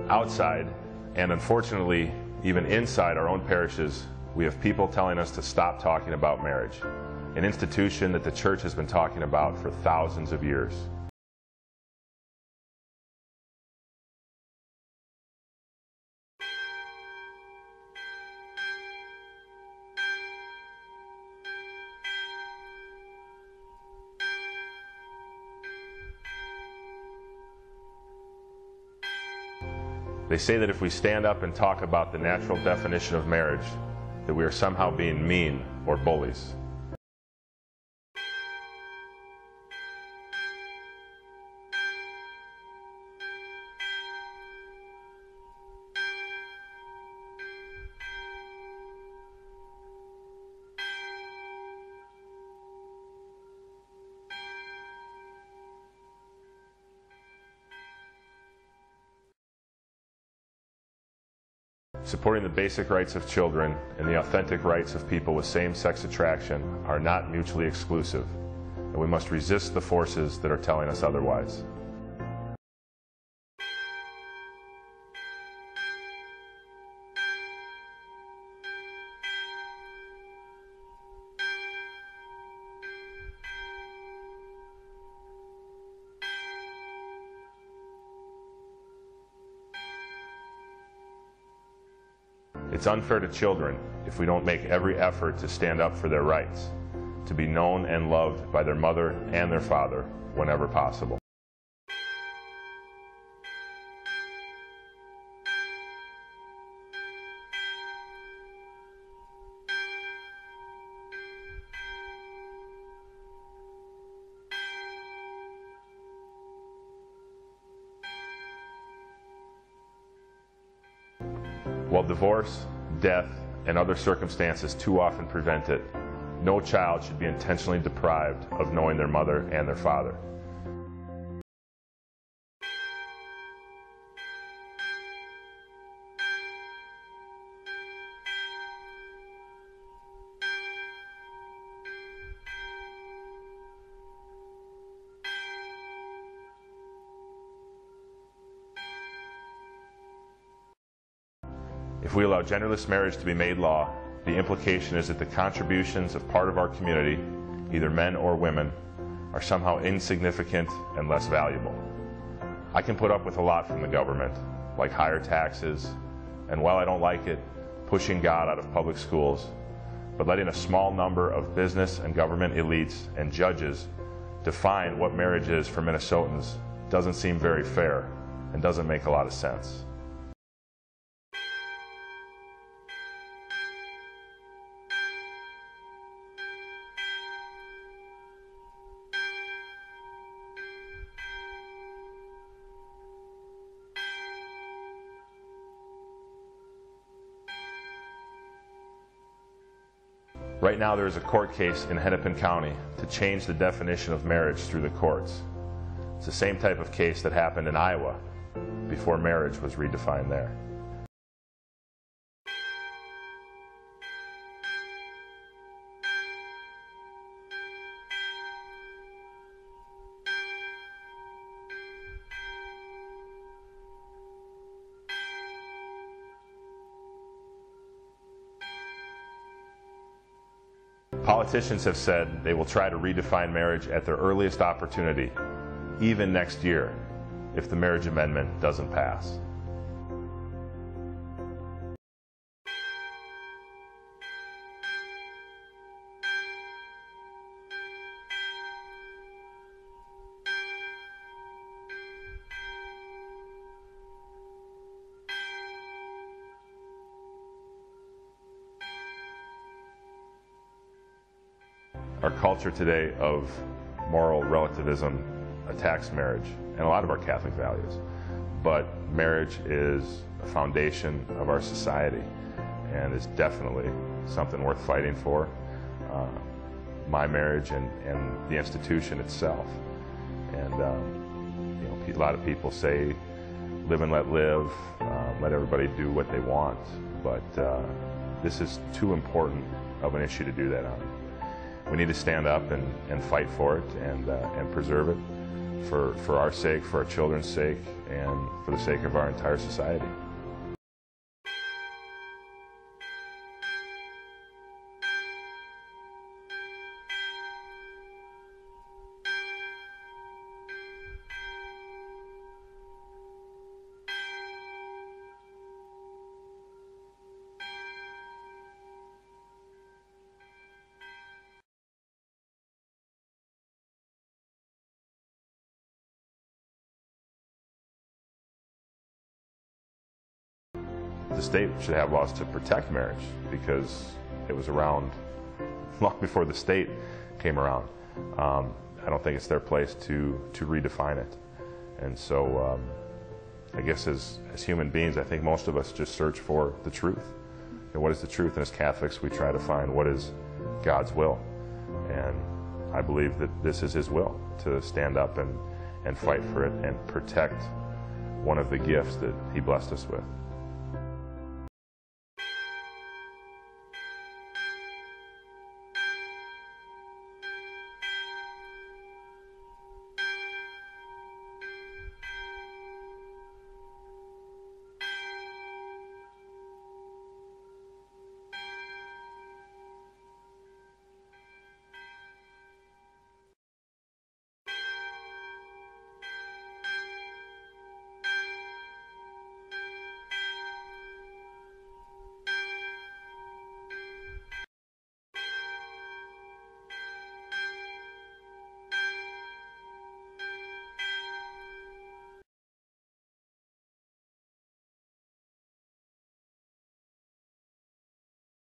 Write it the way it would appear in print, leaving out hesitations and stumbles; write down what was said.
outside, and unfortunately, even inside our own parishes, we have people telling us to stop talking about marriage, an institution that the church has been talking about for thousands of years. They say that if we stand up and talk about the natural definition of marriage, that we are somehow being mean or bullies. Supporting the basic rights of children and the authentic rights of people with same-sex attraction are not mutually exclusive, and we must resist the forces that are telling us otherwise. It's unfair to children if we don't make every effort to stand up for their rights, to be known and loved by their mother and their father whenever possible. While divorce, death, and other circumstances too often prevent it, no child should be intentionally deprived of knowing their mother and their father. If we allow genderless marriage to be made law, the implication is that the contributions of part of our community, either men or women, are somehow insignificant and less valuable. I can put up with a lot from the government, like higher taxes, and while I don't like it, pushing God out of public schools, but letting a small number of business and government elites and judges define what marriage is for Minnesotans doesn't seem very fair and doesn't make a lot of sense. Right now there is a court case in Hennepin County to change the definition of marriage through the courts. It's the same type of case that happened in Iowa before marriage was redefined there. Politicians have said they will try to redefine marriage at their earliest opportunity, even next year, if the marriage amendment doesn't pass. Our culture today of moral relativism attacks marriage and a lot of our Catholic values. But marriage is a foundation of our society and is definitely something worth fighting for. My marriage and the institution itself. And a lot of people say, live and let live, let everybody do what they want. But this is too important of an issue to do that on. We need to stand up and fight for it and preserve it. for our sake, for our children's sake, and for the sake of our entire society. The state should have laws to protect marriage because it was around long before the state came around. I don't think it's their place to redefine it. And so I guess as human beings, I think most of us just search for the truth. And what is the truth? And as Catholics, we try to find what is God's will. And I believe that this is His will, to stand up and fight for it and protect one of the gifts that He blessed us with.